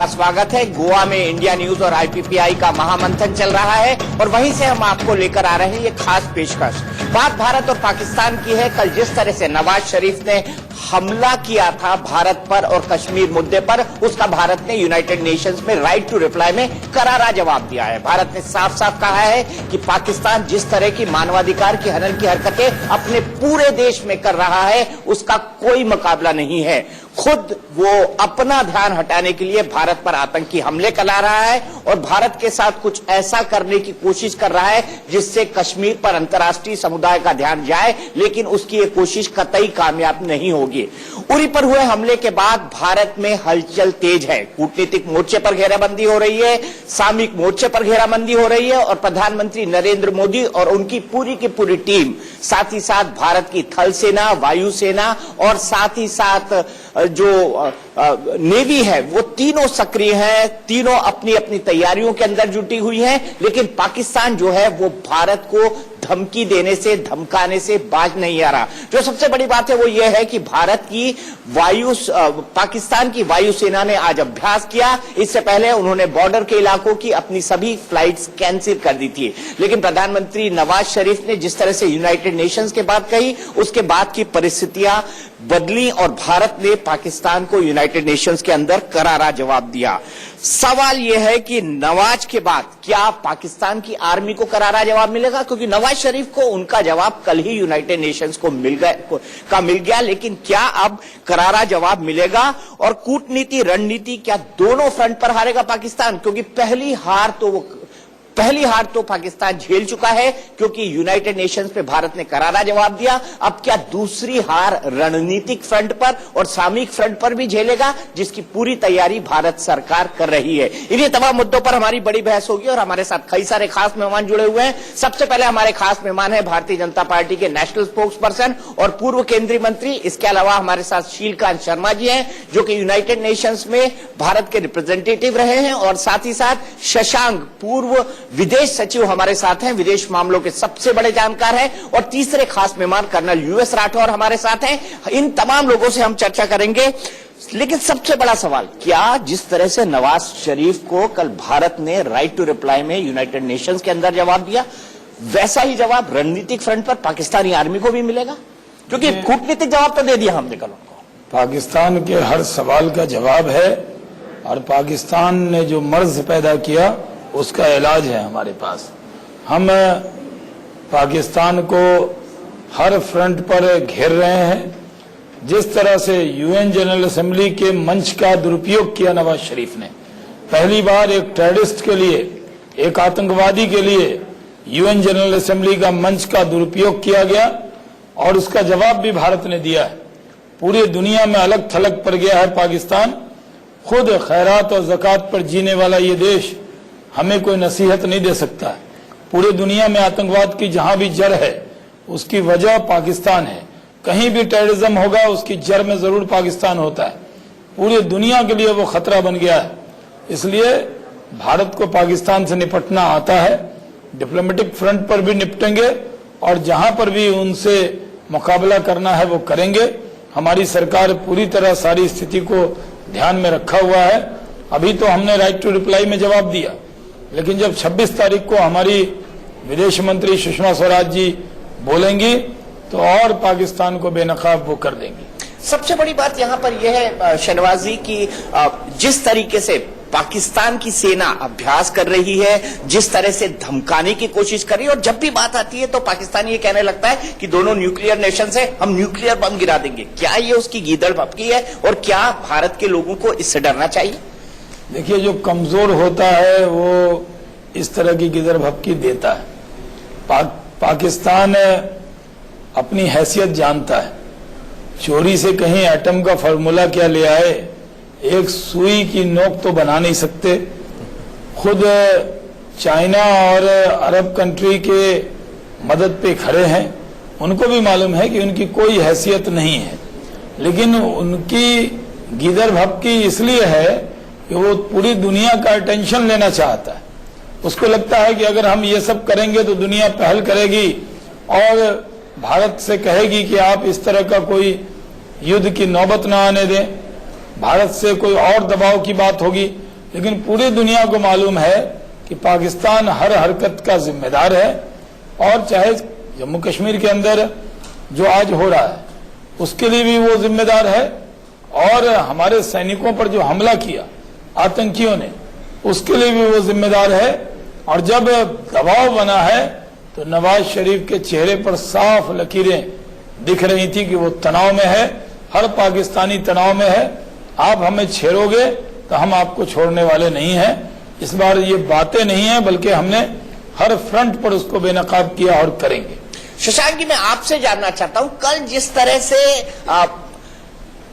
स्वागत है। गोवा में इंडिया न्यूज और आईपीपीआई का महामंथन चल रहा है और वहीं से हम आपको लेकर आ रहे हैं ये खास पेशकश। बात भारत और पाकिस्तान की है। कल जिस तरह से नवाज शरीफ ने हमला किया था भारत पर और कश्मीर मुद्दे पर, उसका भारत ने यूनाइटेड नेशंस में राइट टू रिप्लाई में करारा जवाब दिया है। भारत ने साफ साफ कहा है कि पाकिस्तान जिस तरह की मानवाधिकार की हनन की हरकतें अपने पूरे देश में कर रहा है उसका कोई मुकाबला नहीं है। खुद वो अपना ध्यान हटाने के लिए भारत पर आतंकी हमले करा रहा है और भारत के साथ कुछ ऐसा करने की कोशिश कर रहा है जिससे कश्मीर पर अंतर्राष्ट्रीय समुदाय का ध्यान जाए, लेकिन उसकी ये कोशिश कतई कामयाब नहीं होगी। उरी पर हुए हमले के बाद भारत में हलचल तेज है। कूटनीतिक मोर्चे पर घेराबंदी हो रही है, सामरिक मोर्चे पर घेराबंदी हो रही है और प्रधानमंत्री नरेंद्र मोदी और उनकी पूरी की पूरी टीम, साथ ही साथ भारत की थल सेना, वायुसेना और साथ ही साथ जो नेवी है वो तीनों सक्रिय हैं, तीनों अपनी अपनी तैयारियों के अंदर जुटी हुई हैं। लेकिन पाकिस्तान जो है वो भारत को धमकी देने से, धमकाने से बाज नहीं आ रहा। जो सबसे बड़ी बात है वो ये है कि भारत की पाकिस्तान की वायुसेना ने आज अभ्यास किया। इससे पहले उन्होंने बॉर्डर के इलाकों की अपनी सभी फ्लाइट्स कैंसिल कर दी थी, लेकिन प्रधानमंत्री नवाज शरीफ ने जिस तरह से यूनाइटेड नेशंस के बात कही, उसके बाद की परिस्थितियां बदली और भारत ने पाकिस्तान को यूनाइटेड नेशंस के अंदर करारा जवाब दिया। सवाल यह है कि नवाज के बाद क्या पाकिस्तान की आर्मी को करारा जवाब मिलेगा? क्योंकि नवाज शरीफ को उनका जवाब कल ही यूनाइटेड नेशंस को मिल गया, लेकिन क्या अब करारा जवाब मिलेगा? और कूटनीति रणनीति क्या दोनों फ्रंट पर हारेगा पाकिस्तान? क्योंकि पहली हार तो पाकिस्तान झेल चुका है क्योंकि यूनाइटेड नेशंस पे भारत ने करारा जवाब दिया। अब क्या दूसरी हार रणनीतिक फ्रंट पर और सामरिक फ्रंट पर भी झेलेगा, जिसकी पूरी तैयारी भारत सरकार कर रही है? इन्हीं तमाम मुद्दों पर हमारी बड़ी बहस होगी और हमारे साथ कई सारे खास मेहमान जुड़े हुए हैं। सबसे पहले हमारे खास मेहमान है भारतीय जनता पार्टी के नेशनल स्पोक्स पर्सन और पूर्व केंद्रीय मंत्री। इसके अलावा हमारे साथ शीलकांत शर्मा जी हैं जो कि यूनाइटेड नेशंस में भारत के रिप्रेजेंटेटिव रहे हैं, और साथ ही साथ शशांक पूर्व विदेश सचिव हमारे साथ हैं, विदेश मामलों के सबसे बड़े जानकार हैं। और तीसरे खास मेहमान कर्नल यूएस राठौर हमारे साथ हैं। इन तमाम लोगों से हम चर्चा करेंगे। लेकिन सबसे बड़ा सवाल, क्या जिस तरह से नवाज शरीफ को कल भारत ने राइट टू रिप्लाई में यूनाइटेड नेशंस के अंदर जवाब दिया, वैसा ही जवाब रणनीतिक फ्रंट पर पाकिस्तानी आर्मी को भी मिलेगा? क्योंकि कूटनीतिक जवाब तो दे दिया हमने कल उनको। पाकिस्तान के हर सवाल का जवाब है और पाकिस्तान ने जो मर्ज पैदा किया उसका इलाज है हमारे पास। हम पाकिस्तान को हर फ्रंट पर घेर रहे हैं। जिस तरह से यूएन जनरल असेंबली के मंच का दुरुपयोग किया नवाज शरीफ ने, पहली बार एक टेररिस्ट के लिए, एक आतंकवादी के लिए यूएन जनरल असेंबली का मंच का दुरुपयोग किया गया और उसका जवाब भी भारत ने दिया है। पूरी दुनिया में अलग थलग पड़ गया है पाकिस्तान। खुद खैरात और ज़कात पर जीने वाला ये देश हमें कोई नसीहत नहीं दे सकता है। पूरी दुनिया में आतंकवाद की जहां भी जड़ है उसकी वजह पाकिस्तान है। कहीं भी टेररिज्म होगा उसकी जड़ में जरूर पाकिस्तान होता है। पूरी दुनिया के लिए वो खतरा बन गया है। इसलिए भारत को पाकिस्तान से निपटना आता है। डिप्लोमेटिक फ्रंट पर भी निपटेंगे और जहां पर भी उनसे मुकाबला करना है वो करेंगे। हमारी सरकार पूरी तरह सारी स्थिति को ध्यान में रखा हुआ है। अभी तो हमने राइट टू रिप्लाई में जवाब दिया, लेकिन जब 26 तारीख को हमारी विदेश मंत्री सुषमा स्वराज जी बोलेंगी तो और पाकिस्तान को बेनकाब वो कर देंगी। सबसे बड़ी बात यहां पर यह है शहनवाज जी की जिस तरीके से पाकिस्तान की सेना अभ्यास कर रही है, जिस तरह से धमकाने की कोशिश कर रही है, और जब भी बात आती है तो पाकिस्तान ये कहने लगता है कि दोनों न्यूक्लियर नेशन है, हम न्यूक्लियर बम गिरा देंगे। क्या ये उसकी गीदड़ भपकी है और क्या भारत के लोगों को इससे डरना चाहिए? देखिए, जो कमजोर होता है वो इस तरह की गिदड़ भपकी देता है। पाकिस्तान अपनी हैसियत जानता है। चोरी से कहीं एटम का फार्मूला क्या ले आए, एक सुई की नोक तो बना नहीं सकते। खुद चाइना और अरब कंट्री के मदद पे खड़े हैं। उनको भी मालूम है कि उनकी कोई हैसियत नहीं है, लेकिन उनकी गिदड़ भपकी इसलिए है कि वो पूरी दुनिया का अटेंशन लेना चाहता है। उसको लगता है कि अगर हम ये सब करेंगे तो दुनिया पहल करेगी और भारत से कहेगी कि आप इस तरह का कोई युद्ध की नौबत ना आने दें। भारत से कोई और दबाव की बात होगी लेकिन पूरी दुनिया को मालूम है कि पाकिस्तान हर हरकत का जिम्मेदार है, और चाहे जम्मू कश्मीर के अंदर जो आज हो रहा है उसके लिए भी वो जिम्मेदार है, और हमारे सैनिकों पर जो हमला किया आतंकियों ने उसके लिए भी वो जिम्मेदार है। और जब दबाव बना है तो नवाज शरीफ के चेहरे पर साफ लकीरें दिख रही थी कि वो तनाव में है, हर पाकिस्तानी तनाव में है। आप हमें छेड़ोगे तो हम आपको छोड़ने वाले नहीं हैं। इस बार ये बातें नहीं है, बल्कि हमने हर फ्रंट पर उसको बेनकाब किया और करेंगे। शशांक जी, मैं आपसे जानना चाहता हूं, कल जिस तरह से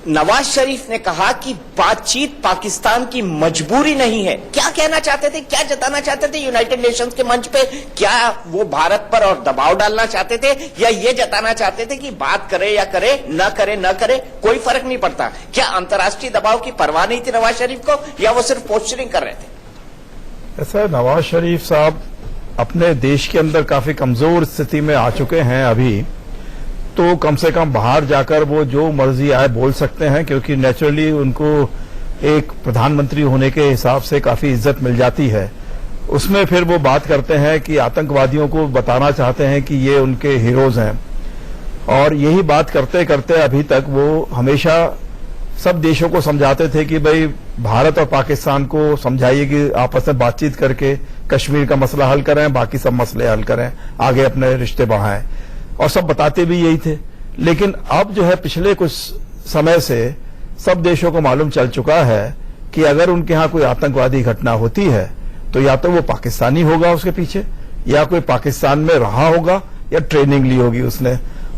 नवाज शरीफ ने कहा कि बातचीत पाकिस्तान की मजबूरी नहीं है, क्या कहना चाहते थे, क्या जताना चाहते थे यूनाइटेड नेशंस के मंच पे? क्या वो भारत पर और दबाव डालना चाहते थे, या ये जताना चाहते थे कि बात करे या करे, न करे न करे, कोई फर्क नहीं पड़ता? क्या अंतर्राष्ट्रीय दबाव की परवाह नहीं थी नवाज शरीफ को, या वो सिर्फ पोस्टरिंग कर रहे थे? ऐसा नवाज शरीफ साहब अपने देश के अंदर काफी कमजोर स्थिति में आ चुके हैं अभी, तो कम से कम बाहर जाकर वो जो मर्जी आए बोल सकते हैं, क्योंकि नेचुरली उनको एक प्रधानमंत्री होने के हिसाब से काफी इज्जत मिल जाती है। उसमें फिर वो बात करते हैं कि आतंकवादियों को बताना चाहते हैं कि ये उनके हीरोज हैं, और यही बात करते करते अभी तक वो हमेशा सब देशों को समझाते थे कि भाई भारत और पाकिस्तान को समझाइए कि आपस में बातचीत करके कश्मीर का मसला हल करें, बाकी सब मसले हल करें, आगे अपने रिश्ते बढ़ाएं, और सब बताते भी यही थे। लेकिन अब जो है पिछले कुछ समय से सब देशों को मालूम चल चुका है कि अगर उनके यहां कोई आतंकवादी घटना होती है तो या तो वो पाकिस्तानी होगा उसके पीछे, या कोई पाकिस्तान में रहा होगा, या ट्रेनिंग ली होगी उसने।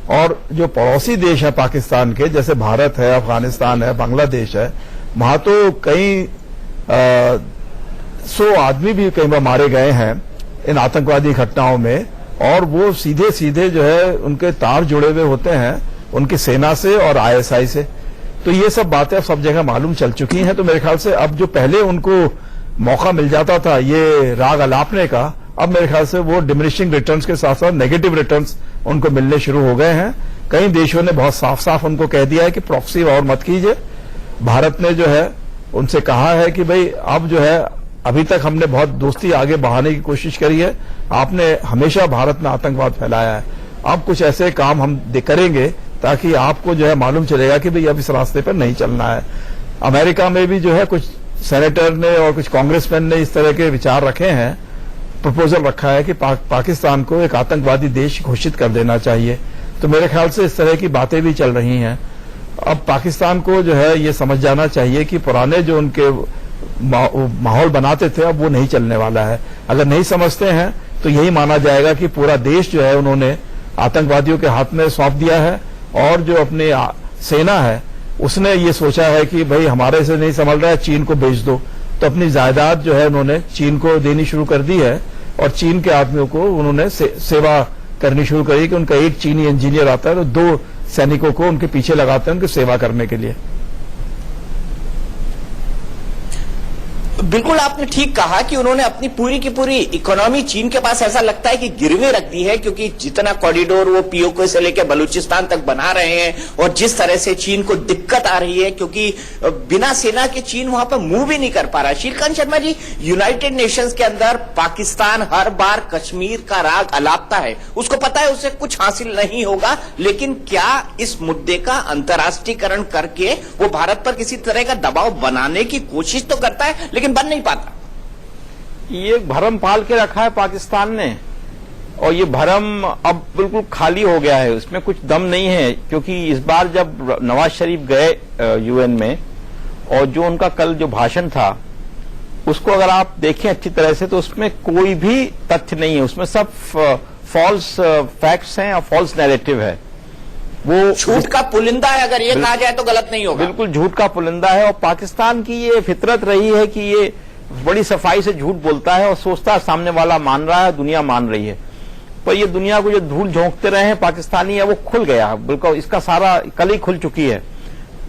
और जो पड़ोसी देश है पाकिस्तान के, जैसे भारत है, अफगानिस्तान है, बांग्लादेश है, वहां तो कई 100 आदमी भी कई बार मारे गए हैं इन आतंकवादी घटनाओं में, और वो सीधे सीधे जो है उनके तार जुड़े हुए होते हैं उनकी सेना से और आईएसआई से। तो ये सब बातें अब सब जगह मालूम चल चुकी हैं। तो मेरे ख्याल से अब जो पहले उनको मौका मिल जाता था ये राग अलापने का, अब मेरे ख्याल से वो डिमिनिशिंग रिटर्न्स के साथ साथ नेगेटिव रिटर्न्स उनको मिलने शुरू हो गए हैं। कई देशों ने बहुत साफ साफ उनको कह दिया है कि प्रॉक्सी वॉर मत कीजिए। भारत ने जो है उनसे कहा है कि भाई अब जो है, अभी तक हमने बहुत दोस्ती आगे बढ़ाने की कोशिश करी है, आपने हमेशा भारत में आतंकवाद फैलाया है, अब कुछ ऐसे काम हम करेंगे ताकि आपको जो है मालूम चलेगा कि भाई अब इस रास्ते पर नहीं चलना है। अमेरिका में भी जो है कुछ सेनेटर ने और कुछ कांग्रेसमैन ने इस तरह के विचार रखे हैं, प्रपोजल रखा है कि पाकिस्तान को एक आतंकवादी देश घोषित कर देना चाहिए। तो मेरे ख्याल से इस तरह की बातें भी चल रही हैं। अब पाकिस्तान को जो है ये समझ जाना चाहिए कि पुराने जो उनके माहौल बनाते थे अब वो नहीं चलने वाला है। अगर नहीं समझते हैं तो यही माना जाएगा कि पूरा देश जो है उन्होंने आतंकवादियों के हाथ में सौंप दिया है, और जो अपनी सेना है उसने ये सोचा है कि भाई हमारे से नहीं संभल रहा है, चीन को बेच दो। तो अपनी जायदाद जो है उन्होंने चीन को देनी शुरू कर दी है, और चीन के आदमियों को उन्होंने सेवा करनी शुरू करी कि उनका एक चीनी इंजीनियर आता है तो 2 सैनिकों को उनके पीछे लगाते हैं उनकी सेवा करने के लिए। बिल्कुल आपने ठीक कहा कि उन्होंने अपनी पूरी की पूरी इकोनॉमी चीन के पास ऐसा लगता है कि गिरवे रख दी है, क्योंकि जितना कॉरिडोर वो पीओके से लेकर बलूचिस्तान तक बना रहे हैं, और जिस तरह से चीन को दिक्कत आ रही है क्योंकि बिना सेना के चीन वहां पर मूव भी नहीं कर पा रहा। श्रीकांत शर्मा जी, यूनाइटेड नेशंस के अंदर पाकिस्तान हर बार कश्मीर का राग अलापता है, उसको पता है उससे कुछ हासिल नहीं होगा, लेकिन क्या इस मुद्दे का अंतर्राष्ट्रीयकरण करके वो भारत पर किसी तरह का दबाव बनाने की कोशिश तो करता है, लेकिन बन नहीं पाता? ये भरम पाल के रखा है पाकिस्तान ने, और ये भरम अब बिल्कुल खाली हो गया है, उसमें कुछ दम नहीं है। क्योंकि इस बार जब नवाज शरीफ गए यूएन में, और जो उनका कल जो भाषण था उसको अगर आप देखें अच्छी तरह से तो उसमें कोई भी तथ्य नहीं है, उसमें सब फॉल्स फैक्ट्स हैं और फॉल्स नैरेटिव है। वो झूठ का पुलिंदा है, अगर ये कहा जाए तो गलत नहीं होगा। बिल्कुल झूठ का पुलिंदा है, और पाकिस्तान की ये फितरत रही है कि ये बड़ी सफाई से झूठ बोलता है और सोचता है सामने वाला मान रहा है, दुनिया मान रही है। पर ये दुनिया को जो धूल झोंकते रहे हैं पाकिस्तानी है वो खुल गया, बिल्कुल इसका सारा कल ही खुल चुकी है।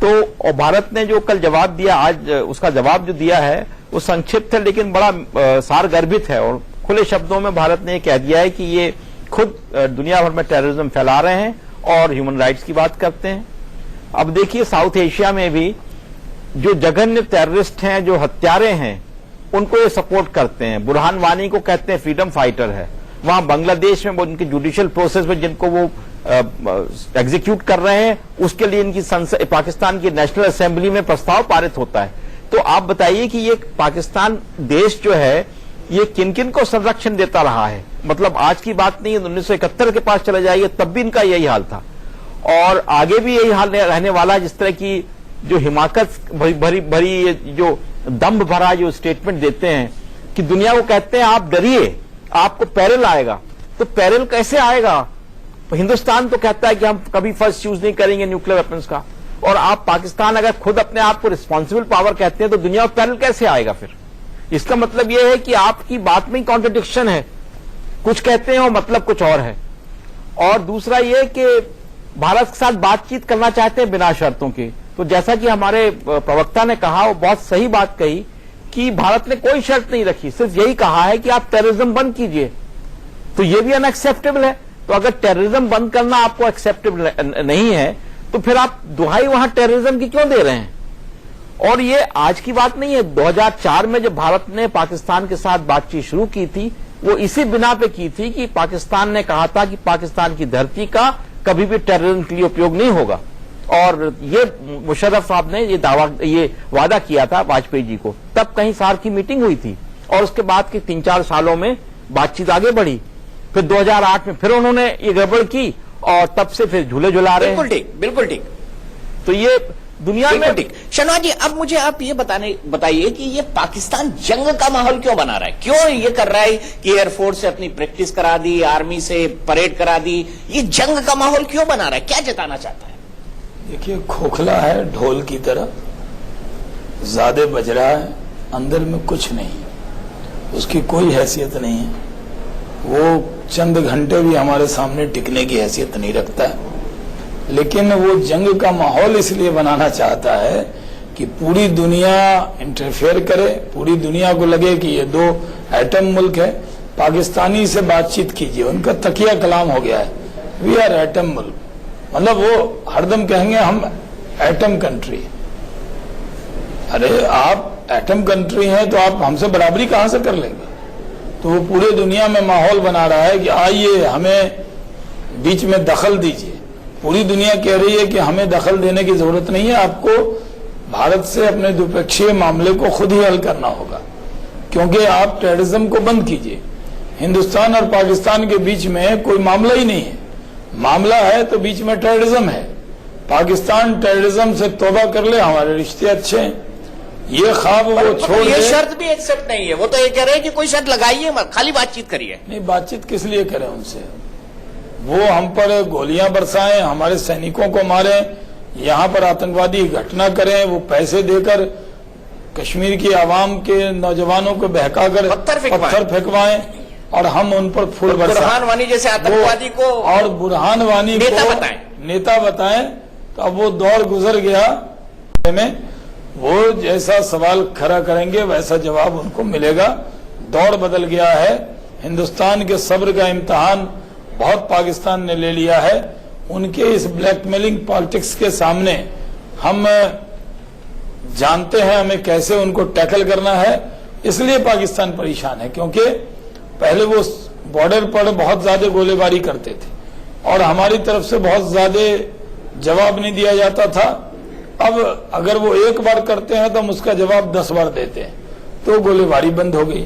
तो और भारत ने जो कल जवाब दिया, आज उसका जवाब जो दिया है वो संक्षिप्त है लेकिन बड़ा सारगर्भित है, और खुले शब्दों में भारत ने कह दिया है कि ये खुद दुनिया भर में टेररिज्म फैला रहे हैं और ह्यूमन राइट्स की बात करते हैं। अब देखिए साउथ एशिया में भी जो जघन्य टेररिस्ट हैं, जो हत्यारे हैं, उनको ये सपोर्ट करते हैं। बुरहान वानी को कहते हैं फ्रीडम फाइटर है। वहां बांग्लादेश में वो उनके जुडिशियल प्रोसेस में जिनको वो एग्जीक्यूट कर रहे हैं, उसके लिए इनकी संसद, पाकिस्तान की नेशनल असेंबली में प्रस्ताव पारित होता है। तो आप बताइए कि ये पाकिस्तान देश जो है ये किन किन को संरक्षण देता रहा है। मतलब आज की बात नहीं है, 1971 के पास चले जाइए तब भी इनका यही हाल था और आगे भी यही हाल रहने वाला है। जिस तरह की जो हिमाकत भरी जो दम्भ भरा जो स्टेटमेंट देते हैं कि दुनिया को कहते हैं आप डरिए, आपको पैरल आएगा। तो पैरल कैसे आएगा? हिंदुस्तान तो कहता है कि हम कभी फर्स्ट यूज नहीं करेंगे न्यूक्लियर वेपन्स का, और आप पाकिस्तान अगर खुद अपने आप को रिस्पॉन्सिबल पावर कहते हैं तो दुनिया को पैरल कैसे आएगा फिर? इसका मतलब यह है कि आपकी बात में कॉन्ट्रडिक्शन है, कुछ कहते हैं और मतलब कुछ और है। और दूसरा यह कि भारत के साथ बातचीत करना चाहते हैं बिना शर्तों के। तो जैसा कि हमारे प्रवक्ता ने कहा, वो बहुत सही बात कही कि भारत ने कोई शर्त नहीं रखी, सिर्फ यही कहा है कि आप टेररिज्म बंद कीजिए। तो ये भी अनएक्सेप्टेबल है। तो अगर टेररिज्म बंद करना आपको एक्सेप्टेबल नहीं है तो फिर आप दुहाई वहां टेररिज्म की क्यों दे रहे हैं? और ये आज की बात नहीं है। 2004 में जब भारत ने पाकिस्तान के साथ बातचीत शुरू की थी, वो इसी बिना पे की थी कि पाकिस्तान ने कहा था कि पाकिस्तान की धरती का कभी भी टेररिज्म के लिए उपयोग नहीं होगा। और ये मुशर्रफ साहब ने ये वादा किया था वाजपेयी जी को। तब कहीं सार्क की मीटिंग हुई थी और उसके बाद के 3-4 सालों में बातचीत आगे बढ़ी। फिर 2008 में फिर उन्होंने ये गड़बड़ की और तब से फिर झूले झुला रहे हैं। बिल्कुल ठीक, बिल्कुल ठीक। तो ये दुनिया में ठीक। शहनवाज जी, अब मुझे आप ये बताइए कि ये पाकिस्तान जंग का माहौल क्यों बना रहा है? क्यों ये कर रहा है कि एयरफोर्स से अपनी प्रैक्टिस करा दी, आर्मी से परेड करा दी? ये जंग का माहौल क्यों बना रहा है? क्या जताना चाहता है? देखिए, खोखला है ढोल की तरह, ज्यादा बज रहा है, अंदर में कुछ नहीं, उसकी कोई हैसियत नहीं है। वो चंद घंटे भी हमारे सामने टिकने की हैसियत नहीं रखता है। लेकिन वो जंग का माहौल इसलिए बनाना चाहता है कि पूरी दुनिया इंटरफेयर करे, पूरी दुनिया को लगे कि ये 2 एटम मुल्क है। पाकिस्तानी से बातचीत कीजिए, उनका तकिया कलाम हो गया है, वी आर एटम मुल्क। मतलब वो हरदम कहेंगे हम एटम कंट्री। अरे आप एटम कंट्री हैं तो आप हमसे बराबरी कहां से कर लेंगे? तो वो पूरे दुनिया में माहौल बना रहा है कि आइए हमें बीच में दखल दीजिए। पूरी दुनिया कह रही है कि हमें दखल देने की जरूरत नहीं है, आपको भारत से अपने द्विपक्षीय मामले को खुद ही हल करना होगा, क्योंकि आप टेररिज्म को बंद कीजिए। हिंदुस्तान और पाकिस्तान के बीच में कोई मामला ही नहीं है। मामला है तो बीच में टेररिज्म है। पाकिस्तान टेररिज्म से तौबा कर ले, हमारे रिश्ते अच्छे हैं। ये ख्वाब वो छोड़ ये शर्त भी एक्सेप्ट नहीं है। वो तो ये कह रहे हैं कि कोई शर्त लगाइए मत, खाली बातचीत करिए। नहीं, बातचीत किस लिए करें उनसे? वो हम पर गोलियां बरसाएं, हमारे सैनिकों को मारें, यहां पर आतंकवादी घटना करें, वो पैसे देकर कश्मीर की आवाम के नौजवानों को बहकाकर पत्थर फेंकवाएं और हम उन पर फूल बरसाएं। बुरहान वानी जैसे आतंकवादी को और बुरहान वानी को नेता बताएं, तो अब वो दौर गुजर गया में। वो जैसा सवाल खड़ा करेंगे वैसा जवाब उनको मिलेगा। दौर बदल गया है। हिंदुस्तान के सब्र का इम्तिहान बहुत पाकिस्तान ने ले लिया है। उनके इस ब्लैकमेलिंग पॉलिटिक्स के सामने हम जानते हैं हमें कैसे उनको टैकल करना है। इसलिए पाकिस्तान परेशान है, क्योंकि पहले वो बॉर्डर पर बहुत ज्यादा गोलीबारी करते थे और हमारी तरफ से बहुत ज्यादा जवाब नहीं दिया जाता था। अब अगर वो एक बार करते हैं तो हम उसका जवाब 10 बार देते हैं, तो गोलीबारी बंद हो गई।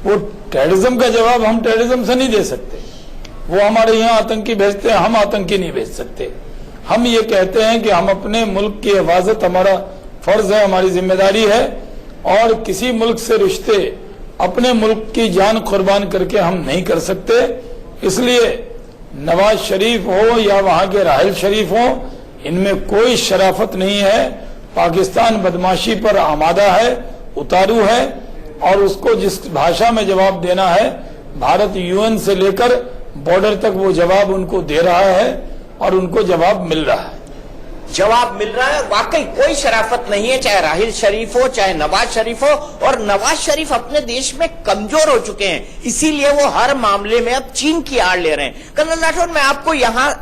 वो टेररिज्म का जवाब हम टेररिज्म से नहीं दे सकते। वो हमारे यहाँ आतंकी भेजते हैं, हम आतंकी नहीं भेज सकते। हम ये कहते हैं कि हम अपने मुल्क की हिफाजत हमारा फर्ज है, हमारी जिम्मेदारी है, और किसी मुल्क से रिश्ते अपने मुल्क की जान कुर्बान करके हम नहीं कर सकते। इसलिए नवाज शरीफ हो या वहां के राहिल शरीफ हो, इनमें कोई शराफत नहीं है। पाकिस्तान बदमाशी पर आमादा है, उतारू है, और उसको जिस भाषा में जवाब देना है, भारत यूएन से लेकर बॉर्डर तक वो जवाब उनको दे रहा है और उनको जवाब मिल रहा है। जवाब मिल रहा है। वाकई कोई शराफत नहीं है, चाहे राहिल शरीफ हो चाहे नवाज शरीफ हो। और नवाज शरीफ अपने देश में कमजोर हो चुके हैं, इसीलिए वो हर मामले में अब चीन की आड़ ले रहे हैं। कर्नल राठौर, मैं आपको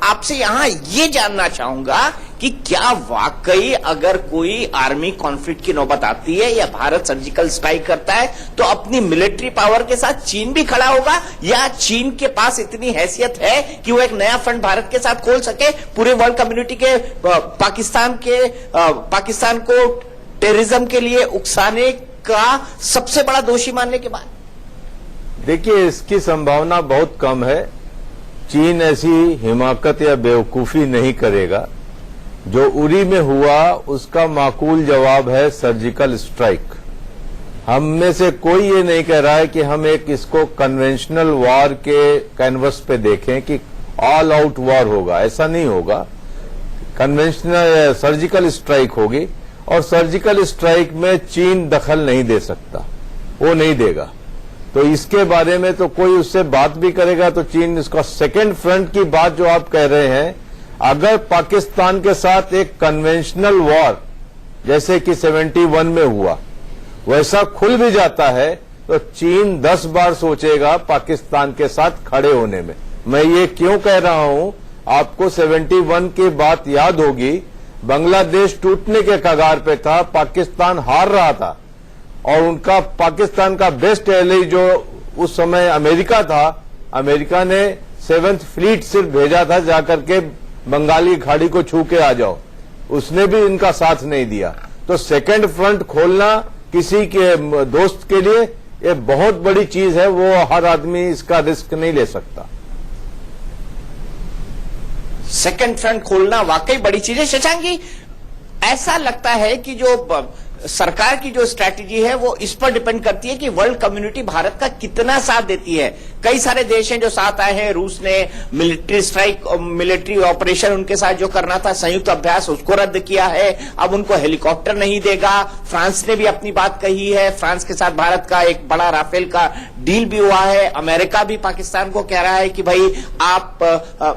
आपसे यहां ये जानना चाहूंगा कि क्या वाकई अगर कोई आर्मी कॉन्फ्लिक्ट की नौबत आती है या भारत सर्जिकल स्ट्राइक करता है तो अपनी मिलिट्री पावर के साथ चीन भी खड़ा होगा, या चीन के पास इतनी हैसियत है कि वो एक नया फ्रंट भारत के साथ खोल सके पूरे वर्ल्ड कम्युनिटी के पाकिस्तान को टेररिज्म के लिए उकसाने का सबसे बड़ा दोषी मानने के बाद? देखिए, इसकी संभावना बहुत कम है। चीन ऐसी हिमाकत या बेवकूफी नहीं करेगा। जो उरी में हुआ उसका माकूल जवाब है सर्जिकल स्ट्राइक। हम में से कोई ये नहीं कह रहा है कि हम इसको कन्वेंशनल वॉर के कैनवस पे देखें कि ऑल आउट वॉर होगा। ऐसा नहीं होगा। कन्वेंशनल सर्जिकल स्ट्राइक होगी और सर्जिकल स्ट्राइक में चीन दखल नहीं दे सकता, वो नहीं देगा। तो इसके बारे में तो कोई उससे बात भी करेगा तो चीन इसका सेकेंड फ्रंट की बात जो आप कह रहे हैं, अगर पाकिस्तान के साथ एक कन्वेंशनल वॉर जैसे कि 71 में हुआ वैसा खुल भी जाता है तो चीन 10 बार सोचेगा पाकिस्तान के साथ खड़े होने में। मैं ये क्यों कह रहा हूं, आपको 71 की बात याद होगी। बांग्लादेश टूटने के कगार पे था, पाकिस्तान हार रहा था और उनका पाकिस्तान का बेस्ट एली जो उस समय अमेरिका था, अमेरिका ने 7th फ्लीट सिर्फ भेजा था जाकर के बंगाली खाड़ी को छू के आ जाओ, उसने भी इनका साथ नहीं दिया। तो सेकंड फ्रंट खोलना किसी के दोस्त के लिए ये बहुत बड़ी चीज है, वो हर आदमी इसका रिस्क नहीं ले सकता। सेकंड फ्रंट खोलना वाकई बड़ी चीज है। शशांक जी, ऐसा लगता है कि जो सरकार की जो स्ट्रैटेजी है वो इस पर डिपेंड करती है कि वर्ल्ड कम्युनिटी भारत का कितना साथ देती है। कई सारे देश हैं जो साथ आए हैं। रूस ने मिलिट्री ऑपरेशन उनके साथ जो करना था, संयुक्त अभ्यास, उसको रद्द किया है। अब उनको हेलीकॉप्टर नहीं देगा। फ्रांस ने भी अपनी बात कही है। फ्रांस के साथ भारत का एक बड़ा राफेल का डील भी हुआ है। अमेरिका भी पाकिस्तान को कह रहा है कि भाई आप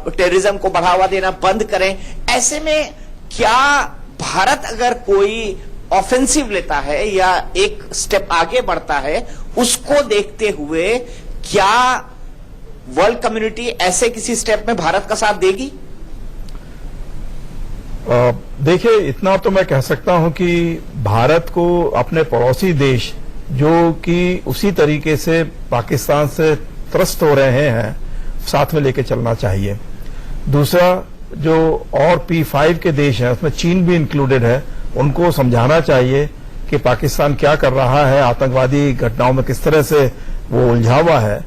टेररिज्म को बढ़ावा देना बंद करें। ऐसे में क्या भारत अगर कोई ऑफेंसिव लेता है या एक स्टेप आगे बढ़ता है, उसको देखते हुए क्या वर्ल्ड कम्युनिटी ऐसे किसी स्टेप में भारत का साथ देगी? देखिए, इतना तो मैं कह सकता हूं कि भारत को अपने पड़ोसी देश जो कि उसी तरीके से पाकिस्तान से त्रस्त हो रहे हैं साथ में लेके चलना चाहिए। दूसरा, जो और P5 के देश हैं उसमें चीन भी इंक्लूडेड है, उनको समझाना चाहिए कि पाकिस्तान क्या कर रहा है, आतंकवादी घटनाओं में किस तरह से वो उलझा हुआ है।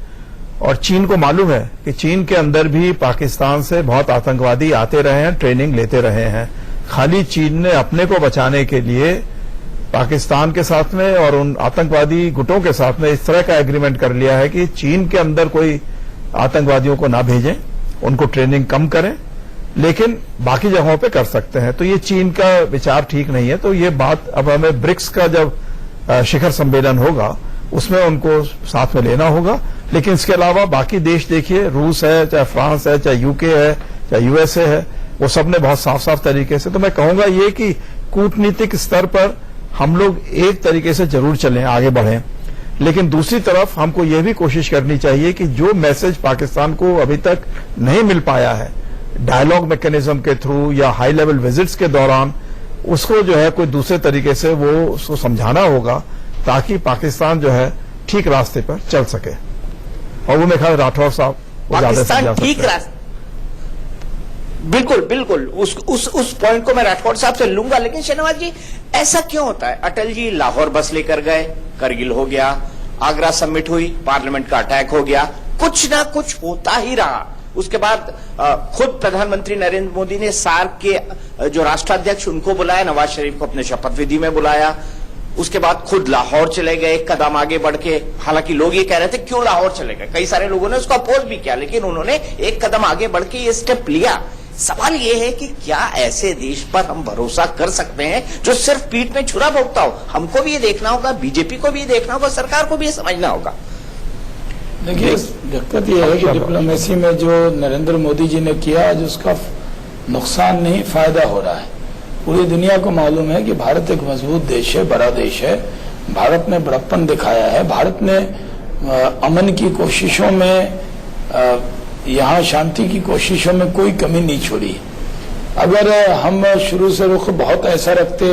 और चीन को मालूम है कि चीन के अंदर भी पाकिस्तान से बहुत आतंकवादी आते रहे हैं, ट्रेनिंग लेते रहे हैं। खाली चीन ने अपने को बचाने के लिए पाकिस्तान के साथ में और उन आतंकवादी गुटों के साथ में इस तरह का एग्रीमेंट कर लिया है कि चीन के अंदर कोई आतंकवादियों को ना भेजें, उनको ट्रेनिंग कम करें, लेकिन बाकी जगहों पे कर सकते हैं। तो ये चीन का विचार ठीक नहीं है। तो ये बात अब हमें ब्रिक्स का जब शिखर सम्मेलन होगा उसमें उनको साथ में लेना होगा। लेकिन इसके अलावा बाकी देश देखिए, रूस है, चाहे फ्रांस है, चाहे यूके है, चाहे यूएसए है, वो सब ने बहुत साफ साफ तरीके से, तो मैं कहूंगा ये कि कूटनीतिक स्तर पर हम लोग एक तरीके से जरूर चलें, आगे बढ़ें। लेकिन दूसरी तरफ हमको ये भी कोशिश करनी चाहिए कि जो मैसेज पाकिस्तान को अभी तक नहीं मिल पाया है डायलॉग मैकेनिज्म के थ्रू या हाई लेवल विजिट्स के दौरान, उसको जो है कोई दूसरे तरीके से वो उसको समझाना होगा ताकि पाकिस्तान जो है ठीक रास्ते पर चल सके। और वो मेरे ख्याल राठौर साहब पाकिस्तान ठीक रास्ते, बिल्कुल बिल्कुल उस पॉइंट को मैं राठौर साहब से लूंगा। लेकिन शहनवाज जी, ऐसा क्यों होता है? अटल जी लाहौर बस लेकर गए, करगिल हो गया, आगरा समिट हुई, पार्लियामेंट का अटैक हो गया, कुछ ना कुछ होता ही रहा। उसके बाद खुद प्रधानमंत्री नरेंद्र मोदी ने सार्क के जो राष्ट्राध्यक्ष उनको बुलाया, नवाज शरीफ को अपने शपथ विधि में बुलाया। उसके बाद खुद लाहौर चले गए एक कदम आगे बढ़ के। हालांकि लोग ये कह रहे थे क्यों लाहौर चले गए, कई सारे लोगों ने उसको अपोज भी किया, लेकिन उन्होंने एक कदम आगे बढ़ के ये स्टेप लिया। सवाल ये है कि क्या ऐसे देश पर हम भरोसा कर सकते हैं जो सिर्फ पीठ में छुरा भोगता हो? हमको भी ये देखना होगा, बीजेपी को भी ये देखना होगा, सरकार को भी ये समझना होगा। देखिए, दिक्कत यह है कि डिप्लोमेसी में जो नरेंद्र मोदी जी ने किया, आज उसका नुकसान नहीं फायदा हो रहा है। पूरी दुनिया को मालूम है कि भारत एक मजबूत देश है, बड़ा देश है। भारत ने बड़प्पन दिखाया है। भारत ने अमन की कोशिशों में, यहाँ शांति की कोशिशों में कोई कमी नहीं छोड़ी। अगर हम शुरू से रुख बहुत ऐसा रखते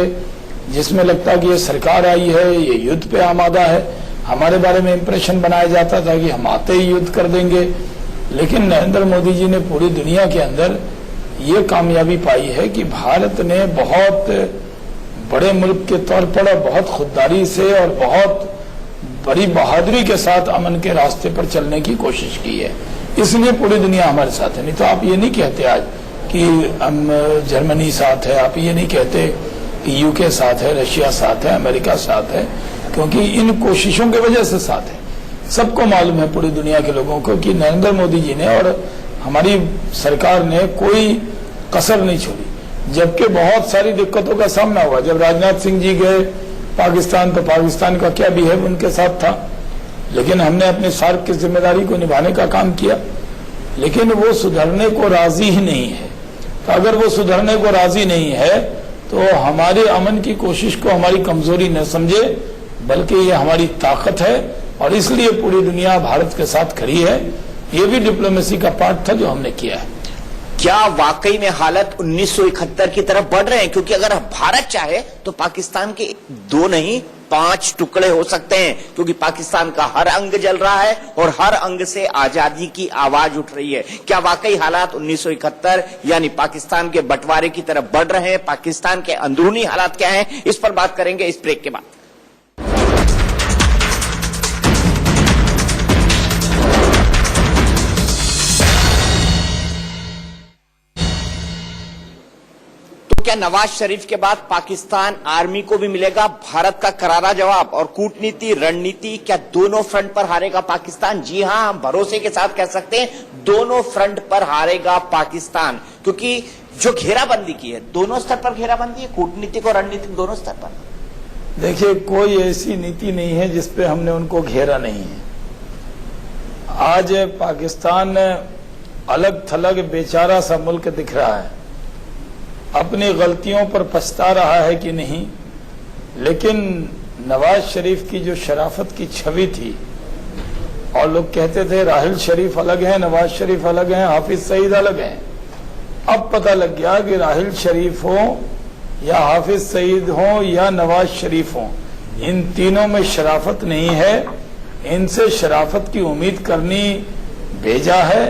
जिसमें लगता कि ये सरकार आई है, ये युद्ध पे आमादा है, हमारे बारे में इंप्रेशन बनाया जाता था कि हम आते ही युद्ध कर देंगे। लेकिन नरेंद्र मोदी जी ने पूरी दुनिया के अंदर ये कामयाबी पाई है कि भारत ने बहुत बड़े मुल्क के तौर पर बहुत खुददारी से और बहुत बड़ी बहादुरी के साथ अमन के रास्ते पर चलने की कोशिश की है। इसलिए पूरी दुनिया हमारे साथ है। नहीं तो आप ये नहीं कहते आज कि हम जर्मनी साथ है, आप ये नहीं कहते कि यूके साथ है, रशिया साथ है, अमेरिका साथ है, क्योंकि इन कोशिशों की वजह से साथ है। सबको मालूम है पूरी दुनिया के लोगों को कि नरेंद्र मोदी जी ने और हमारी सरकार ने कोई कसर नहीं छोड़ी, जबकि बहुत सारी दिक्कतों का सामना हुआ। जब राजनाथ सिंह जी गए पाकिस्तान तो पाकिस्तान का क्या बिहेव उनके साथ था, लेकिन हमने अपने सार्क की जिम्मेदारी को निभाने का काम किया। लेकिन वो सुधरने को राजी ही नहीं है। तो अगर वो सुधरने को राजी नहीं है तो हमारे अमन की कोशिश को हमारी कमजोरी न समझे, बल्कि ये हमारी ताकत है और इसलिए पूरी दुनिया भारत के साथ खड़ी है। ये भी डिप्लोमेसी का पार्ट था जो हमने किया है। क्या वाकई में हालत 1971 की तरफ बढ़ रहे हैं? क्योंकि अगर भारत चाहे तो पाकिस्तान के 2 नहीं 5 टुकड़े हो सकते हैं, क्योंकि पाकिस्तान का हर अंग जल रहा है और हर अंग से आजादी की आवाज उठ रही है। क्या वाकई हालात 1971 यानी पाकिस्तान के बंटवारे की तरफ बढ़ रहे हैं? पाकिस्तान के अंदरूनी हालात क्या हैं? इस पर बात करेंगे इस ब्रेक के बाद। क्या नवाज शरीफ के बाद पाकिस्तान आर्मी को भी मिलेगा भारत का करारा जवाब? और कूटनीति रणनीति क्या दोनों फ्रंट पर हारेगा पाकिस्तान? जी हां, हम भरोसे के साथ कह सकते हैं दोनों फ्रंट पर हारेगा पाकिस्तान, क्योंकि जो घेराबंदी की है दोनों स्तर पर घेराबंदी है, कूटनीतिक और रणनीतिक दोनों स्तर पर। देखिए, कोई ऐसी नीति नहीं है जिसपे हमने उनको घेरा नहीं है। आज पाकिस्तान अलग थलग बेचारा सा मुल्क दिख रहा है, अपनी गलतियों पर पछता रहा है कि नहीं। लेकिन नवाज शरीफ की जो शराफत की छवि थी, और लोग कहते थे राहिल शरीफ अलग है, नवाज शरीफ अलग है, हाफिज सईद अलग है। अब पता लग गया कि राहिल शरीफ हो या हाफिज सईद हो या नवाज शरीफ हो, इन तीनों में शराफत नहीं है। इनसे शराफत की उम्मीद करनी बेजा है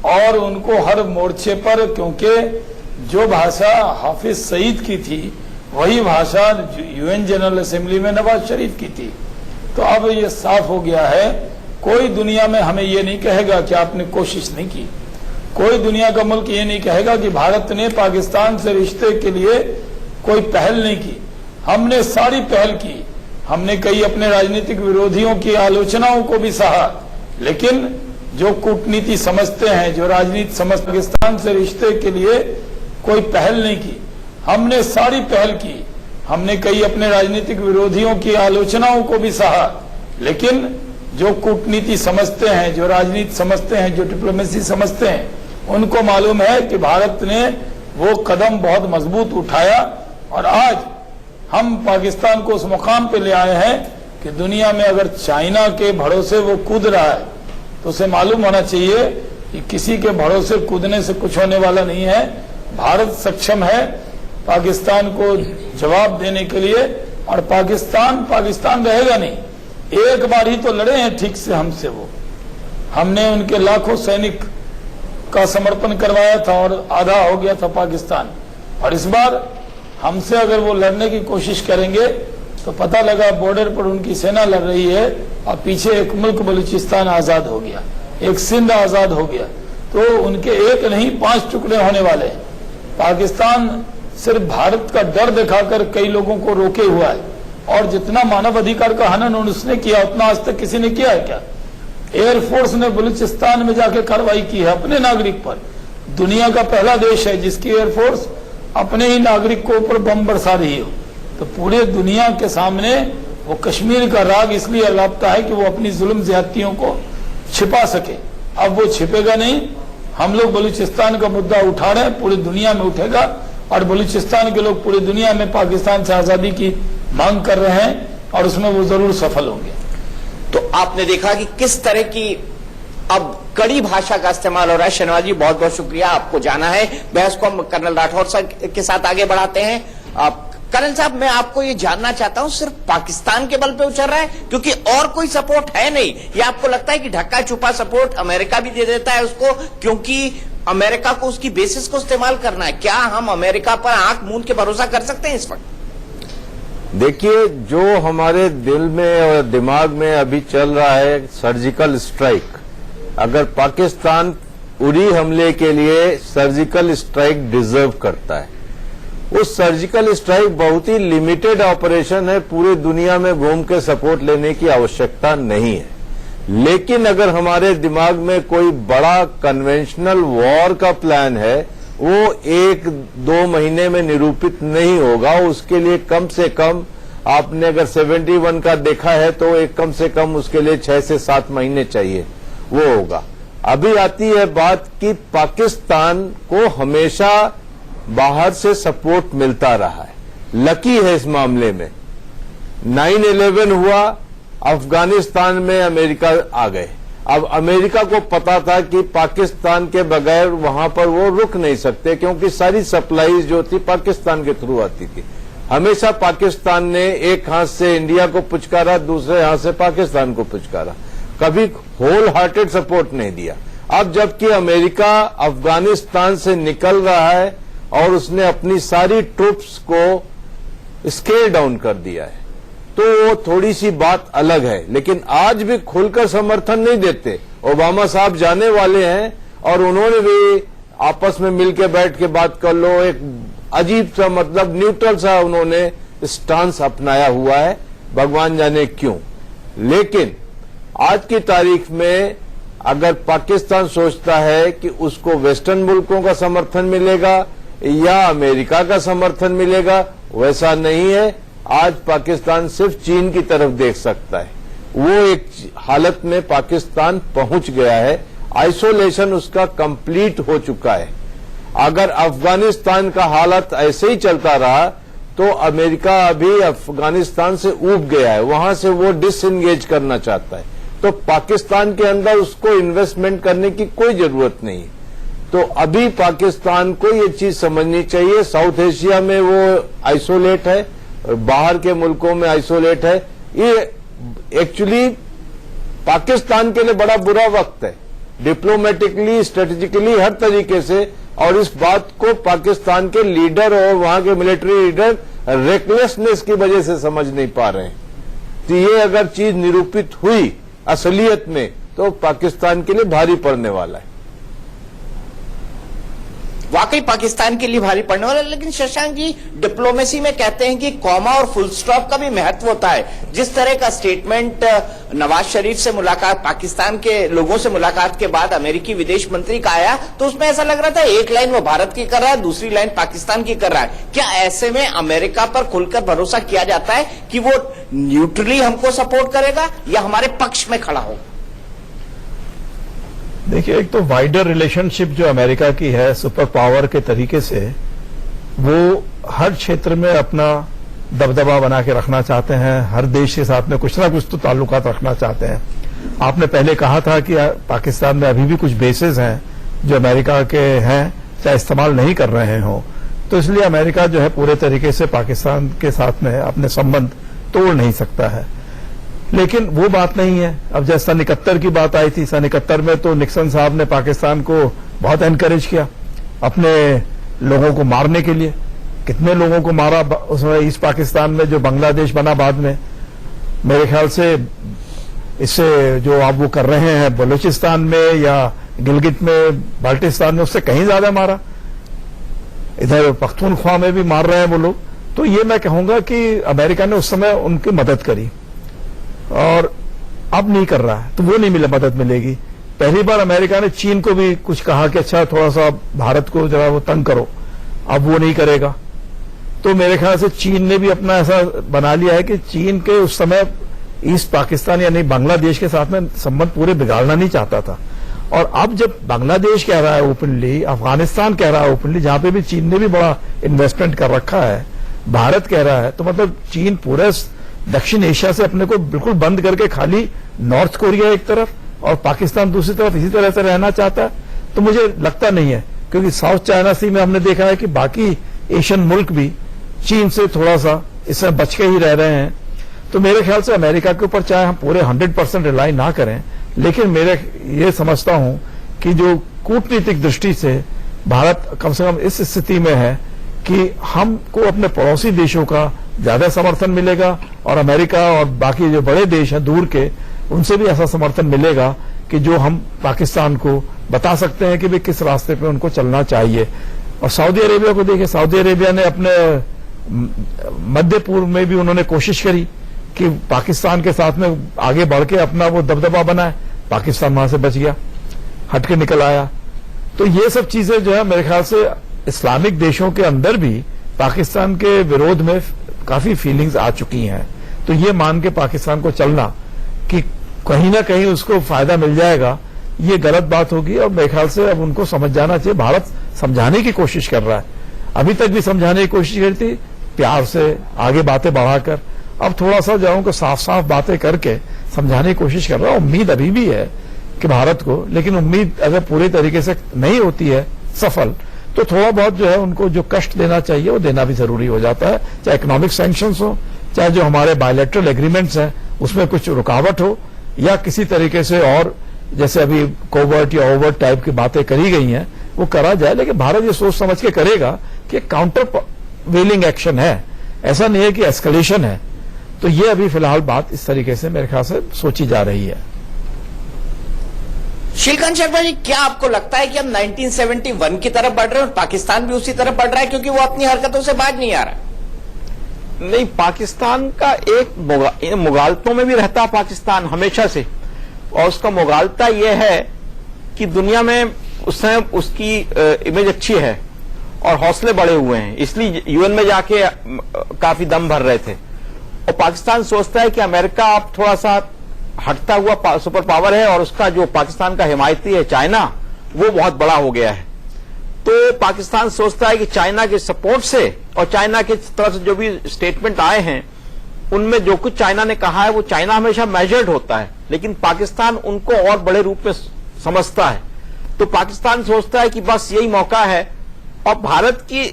और उनको हर मोर्चे पर, क्योंकि जो भाषा हाफिज सईद की थी वही भाषा यूएन जनरल असेंबली में नवाज शरीफ की थी। तो अब ये साफ हो गया है, कोई दुनिया में हमें ये नहीं कहेगा कि आपने कोशिश नहीं की। कोई दुनिया का मुल्क ये नहीं कहेगा कि भारत ने पाकिस्तान से रिश्ते के लिए कोई पहल नहीं की। हमने सारी पहल की। हमने कई अपने राजनीतिक विरोधियों की आलोचनाओं को भी सहा, लेकिन जो कूटनीति समझते हैं, जो राजनीति समझ, पाकिस्तान से रिश्ते के लिए कोई पहल नहीं की। हमने सारी पहल की। हमने कई अपने राजनीतिक विरोधियों की आलोचनाओं को भी सहा, लेकिन जो कूटनीति समझते हैं, जो राजनीति समझते हैं, जो डिप्लोमेसी समझते हैं, उनको मालूम है कि भारत ने वो कदम बहुत मजबूत उठाया और आज हम पाकिस्तान को उस मुकाम पे ले आए हैं कि दुनिया में अगर चाइना के भरोसे वो कूद रहा है तो उसे मालूम होना चाहिए कि किसी के भरोसे कूदने से कुछ होने वाला नहीं है। भारत सक्षम है पाकिस्तान को जवाब देने के लिए, और पाकिस्तान रहेगा नहीं। एक बार ही तो लड़े हैं ठीक से हमसे वो। हमने उनके लाखों सैनिक का समर्पण करवाया था और आधा हो गया था पाकिस्तान, और इस बार हमसे अगर वो लड़ने की कोशिश करेंगे तो पता लगा बॉर्डर पर उनकी सेना लड़ रही है और पीछे एक मुल्क बलूचिस्तान आजाद हो गया, एक सिंध आजाद हो गया, तो उनके एक नहीं 5 टुकड़े होने वाले हैं। पाकिस्तान सिर्फ भारत का डर दिखाकर कई लोगों को रोके हुआ है, और जितना मानव अधिकार का हनन उसने किया उतना आज तक किसी ने किया है क्या? एयरफोर्स ने बलूचिस्तान में जाकर कार्रवाई की है अपने नागरिक पर। दुनिया का पहला देश है जिसकी एयरफोर्स अपने ही नागरिक को ऊपर बम बरसा रही हो। तो पूरे दुनिया के सामने वो कश्मीर का राग इसलिए अलापता है कि वो अपनी जुल्म ज्यादतियों को छिपा सके। अब वो छिपेगा नहीं। हम लोग बलूचिस्तान का मुद्दा उठा रहे हैं, पूरी दुनिया में उठेगा, और बलूचिस्तान के लोग पूरी दुनिया में पाकिस्तान से आजादी की मांग कर रहे हैं और उसमें वो जरूर सफल होंगे। तो आपने देखा कि किस तरह की अब कड़ी भाषा का इस्तेमाल हो रहा है। शहनवाज जी बहुत बहुत शुक्रिया, आपको जाना है। बहस को हम कर्नल राठौर साहब के साथ आगे बढ़ाते हैं। कर्नल साहब, मैं आपको ये जानना चाहता हूं, सिर्फ पाकिस्तान के बल पे उछल रहा है क्योंकि और कोई सपोर्ट है नहीं, या आपको लगता है कि ढक्का छुपा सपोर्ट अमेरिका भी दे देता है उसको क्योंकि अमेरिका को उसकी बेसिस को इस्तेमाल करना है? क्या हम अमेरिका पर आंख मूंद के भरोसा कर सकते हैं इस वक्त? देखिए, जो हमारे दिल में और दिमाग में अभी चल रहा है सर्जिकल स्ट्राइक, अगर पाकिस्तान उरी हमले के लिए सर्जिकल स्ट्राइक डिजर्व करता है, उस सर्जिकल स्ट्राइक बहुत ही लिमिटेड ऑपरेशन है, पूरी दुनिया में घूम के सपोर्ट लेने की आवश्यकता नहीं है। लेकिन अगर हमारे दिमाग में कोई बड़ा कन्वेंशनल वॉर का प्लान है, वो 1-2 महीने में निरूपित नहीं होगा। उसके लिए कम से कम, आपने अगर 71 का देखा है तो एक कम से कम उसके लिए 6 से 7 महीने चाहिए, वो होगा। अभी आती है बात कि पाकिस्तान को हमेशा बाहर से सपोर्ट मिलता रहा है, लकी है इस मामले में। 9/11 हुआ, अफगानिस्तान में अमेरिका आ गए। अब अमेरिका को पता था कि पाकिस्तान के बगैर वहां पर वो रुक नहीं सकते क्योंकि सारी सप्लाईज जो थी पाकिस्तान के थ्रू आती थी। हमेशा पाकिस्तान ने एक हाथ से इंडिया को पुचकारा, दूसरे हाथ से पाकिस्तान को पुचकारा, कभी होल हार्टेड सपोर्ट नहीं दिया। अब जबकि अमेरिका अफगानिस्तान से निकल रहा है और उसने अपनी सारी ट्रूप्स को स्केल डाउन कर दिया है, तो वो थोड़ी सी बात अलग है। लेकिन आज भी खुलकर समर्थन नहीं देते। ओबामा साहब जाने वाले हैं और उन्होंने भी आपस में मिलकर बैठ के बात कर लो, एक अजीब सा, मतलब न्यूट्रल सा उन्होंने स्टांस अपनाया हुआ है, भगवान जाने क्यों। लेकिन आज की तारीख में अगर पाकिस्तान सोचता है कि उसको वेस्टर्न मुल्कों का समर्थन मिलेगा या अमेरिका का समर्थन मिलेगा, वैसा नहीं है। आज पाकिस्तान सिर्फ चीन की तरफ देख सकता है। वो एक हालत में पाकिस्तान पहुंच गया है, आइसोलेशन उसका कंप्लीट हो चुका है। अगर अफगानिस्तान का हालत ऐसे ही चलता रहा तो अमेरिका अभी अफगानिस्तान से ऊब गया है, वहां से वो डिसएंगेज करना चाहता है। तो पाकिस्तान के अंदर उसको इन्वेस्टमेंट करने की कोई जरूरत नहीं। तो अभी पाकिस्तान को ये चीज समझनी चाहिए, साउथ एशिया में वो आइसोलेट है, बाहर के मुल्कों में आइसोलेट है। ये एक्चुअली पाकिस्तान के लिए बड़ा बुरा वक्त है, डिप्लोमेटिकली, स्ट्रेटेजिकली, हर तरीके से। और इस बात को पाकिस्तान के लीडर और वहां के मिलिट्री लीडर रेकलेसनेस की वजह से समझ नहीं पा रहे हैं। तो ये अगर चीज निरूपित हुई असलियत में तो पाकिस्तान के लिए भारी पड़ने वाला है। वाकई पाकिस्तान के लिए भारी पड़ने वाला है। लेकिन शशांक जी, डिप्लोमेसी में कहते हैं कि कॉमा और फुल स्टॉप का भी महत्व होता है। जिस तरह का स्टेटमेंट नवाज शरीफ से मुलाकात, पाकिस्तान के लोगों से मुलाकात के बाद अमेरिकी विदेश मंत्री का आया, तो उसमें ऐसा लग रहा था एक लाइन वो भारत की कर रहा है, दूसरी लाइन पाकिस्तान की कर रहा है। क्या ऐसे में अमेरिका पर खुलकर भरोसा किया जाता है कि वो न्यूट्रली हमको सपोर्ट करेगा या हमारे पक्ष में खड़ा होगा? देखिए, एक तो वाइडर रिलेशनशिप जो अमेरिका की है सुपर पावर के तरीके से, वो हर क्षेत्र में अपना दबदबा बना के रखना चाहते हैं, हर देश के साथ में कुछ ना कुछ तो ताल्लुकात रखना चाहते हैं। आपने पहले कहा था कि पाकिस्तान में अभी भी कुछ बेसेस हैं जो अमेरिका के हैं, चाहे इस्तेमाल नहीं कर रहे हों, तो इसलिए अमेरिका जो है पूरे तरीके से पाकिस्तान के साथ में अपने संबंध तोड़ नहीं सकता है। लेकिन वो बात नहीं है। अब जैसे सन 71 की बात आई थी, सन 71 में तो निक्सन साहब ने पाकिस्तान को बहुत एनकरेज किया अपने लोगों को मारने के लिए। कितने लोगों को मारा उसमें ईस्ट पाकिस्तान में, जो बांग्लादेश बना बाद में। मेरे ख्याल से इससे जो आप वो कर रहे हैं बलूचिस्तान में या गिलगित में, बाल्टिस्तान में, उससे कहीं ज्यादा मारा। इधर पख्तूनख्वा में भी मार रहे हैं वो लोग। तो ये मैं कहूंगा कि अमेरिका ने उस समय उनकी मदद करी और अब नहीं कर रहा है, तो वो नहीं मिले, मदद मिलेगी। पहली बार अमेरिका ने चीन को भी कुछ कहा कि अच्छा थोड़ा सा भारत को जरा वो तंग करो, अब वो नहीं करेगा। तो मेरे ख्याल से चीन ने भी अपना ऐसा बना लिया है कि चीन के उस समय ईस्ट पाकिस्तान यानी बांग्लादेश के साथ में संबंध पूरे बिगाड़ना नहीं चाहता था। और अब जब बांग्लादेश कह रहा है ओपनली, अफगानिस्तान कह रहा है ओपनली, जहां पे भी चीन ने भी बड़ा इन्वेस्टमेंट कर रखा है, भारत कह रहा है, तो मतलब चीन पूरे दक्षिण एशिया से अपने को बिल्कुल बंद करके खाली नॉर्थ कोरिया एक तरफ और पाकिस्तान दूसरी तरफ इसी तरह से रहना चाहता है, तो मुझे लगता नहीं है, क्योंकि साउथ चाइना सी में हमने देखा है कि बाकी एशियन मुल्क भी चीन से थोड़ा सा इसमें बच के ही रह रहे हैं। तो मेरे ख्याल से अमेरिका के ऊपर चाहे हम पूरे 100% रिलाई ना करें, लेकिन मेरे ये समझता हूं कि जो कूटनीतिक दृष्टि से भारत कम से कम इस स्थिति में है कि हमको अपने पड़ोसी देशों का ज्यादा समर्थन मिलेगा और अमेरिका और बाकी जो बड़े देश हैं दूर के, उनसे भी ऐसा समर्थन मिलेगा कि जो हम पाकिस्तान को बता सकते हैं कि भी किस रास्ते पे उनको चलना चाहिए। और सऊदी अरेबिया को देखिए, सऊदी अरेबिया ने अपने मध्य पूर्व में भी उन्होंने कोशिश करी कि पाकिस्तान के साथ में आगे बढ़ के अपना वो दबदबा बनाए, पाकिस्तान वहां से बच गया, हट के निकल आया। तो ये सब चीजें जो है मेरे ख्याल से इस्लामिक देशों के अंदर भी पाकिस्तान के विरोध में काफी फीलिंग्स आ चुकी हैं। तो ये मान के पाकिस्तान को चलना कि कहीं ना कहीं उसको फायदा मिल जाएगा, ये गलत बात होगी। और मेरे ख्याल से अब उनको समझ जाना चाहिए, भारत समझाने की कोशिश कर रहा है, अभी तक भी समझाने की कोशिश करी थी प्यार से, आगे बातें बढ़ाकर। अब थोड़ा सा जो उनको साफ साफ बातें करके समझाने की कोशिश कर रहा है। उम्मीद अभी भी है कि भारत को, लेकिन उम्मीद अगर पूरी तरीके से नहीं होती है सफल, तो थोड़ा बहुत जो है उनको जो कष्ट देना चाहिए वो देना भी जरूरी हो जाता है, चाहे इकोनॉमिक सैंक्शंस हो, चाहे जो हमारे बायलैटरल एग्रीमेंट्स हैं उसमें कुछ रुकावट हो, या किसी तरीके से और जैसे अभी कोवर्ट या ओवर्ट टाइप की बातें करी गई हैं वो करा जाए। लेकिन भारत ये सोच समझ के करेगा कि काउंटर वेलिंग एक्शन है, ऐसा नहीं है कि एस्केलेशन है। तो ये अभी फिलहाल बात इस तरीके से मेरे ख्याल से सोची जा रही है। शीलकांत शर्मा जी, क्या आपको लगता है कि हम 1971 की तरफ बढ़ रहे हैं और पाकिस्तान भी उसी तरफ बढ़ रहा है, क्योंकि वो अपनी हरकतों से बाज नहीं आ रहा? नहीं, पाकिस्तान का एक मुगालतों में भी रहता है पाकिस्तान हमेशा से, और उसका मुगालता यह है कि दुनिया में उस समय उसकी इमेज अच्छी है और हौसले बढ़े हुए हैं, इसलिए यूएन में जाके काफी दम भर रहे थे। और पाकिस्तान सोचता है कि अमेरिका अब थोड़ा सा हटता हुआ सुपर पावर है और उसका जो पाकिस्तान का हिमायती है चाइना, वो बहुत बड़ा हो गया है। तो पाकिस्तान सोचता है कि चाइना के सपोर्ट से और चाइना की तरफ से जो भी स्टेटमेंट आए हैं उनमें जो कुछ चाइना ने कहा है वो चाइना हमेशा मेजर्ड होता है, लेकिन पाकिस्तान उनको और बड़े रूप में समझता है। तो पाकिस्तान सोचता है कि बस यही मौका है, और भारत की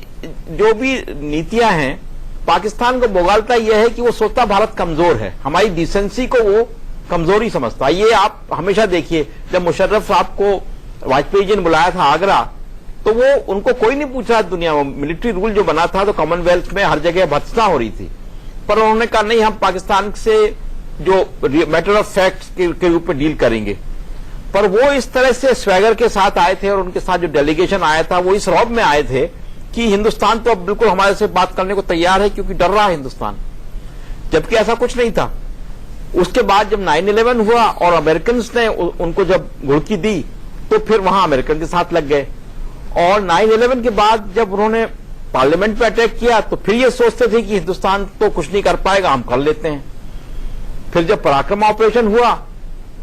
जो भी नीतियां हैं, पाकिस्तान को मुगालता यह है कि वो सोचता भारत कमजोर है, हमारी डिसेंसी को वो कमजोरी समझता है। ये आप हमेशा देखिए, जब मुशर्रफ साहब को वाजपेयी जी ने बुलाया था आगरा, तो वो उनको कोई नहीं पूछ रहा दुनिया में, मिलिट्री रूल जो बना था तो कॉमनवेल्थ में हर जगह भत्सना हो रही थी, पर उन्होंने कहा नहीं, हम पाकिस्तान से जो मैटर ऑफ फैक्ट्स के रूप में डील करेंगे। पर वो इस तरह से स्वैगर के साथ आए थे और उनके साथ जो डेलीगेशन आया था वो इस रौब में आए थे कि हिंदुस्तान तो अब बिल्कुल हमारे से बात करने को तैयार है क्योंकि डर रहा है हिंदुस्तान, जबकि ऐसा कुछ नहीं था। उसके बाद जब 9/11 हुआ और अमेरिकन ने उनको जब घुड़की दी तो फिर वहां अमेरिकन के साथ लग गए, और 9/11 के बाद जब उन्होंने पार्लियामेंट पे अटैक किया तो फिर ये सोचते थे कि हिंदुस्तान तो कुछ नहीं कर पाएगा, हम कर लेते हैं। फिर जब पराक्रम ऑपरेशन हुआ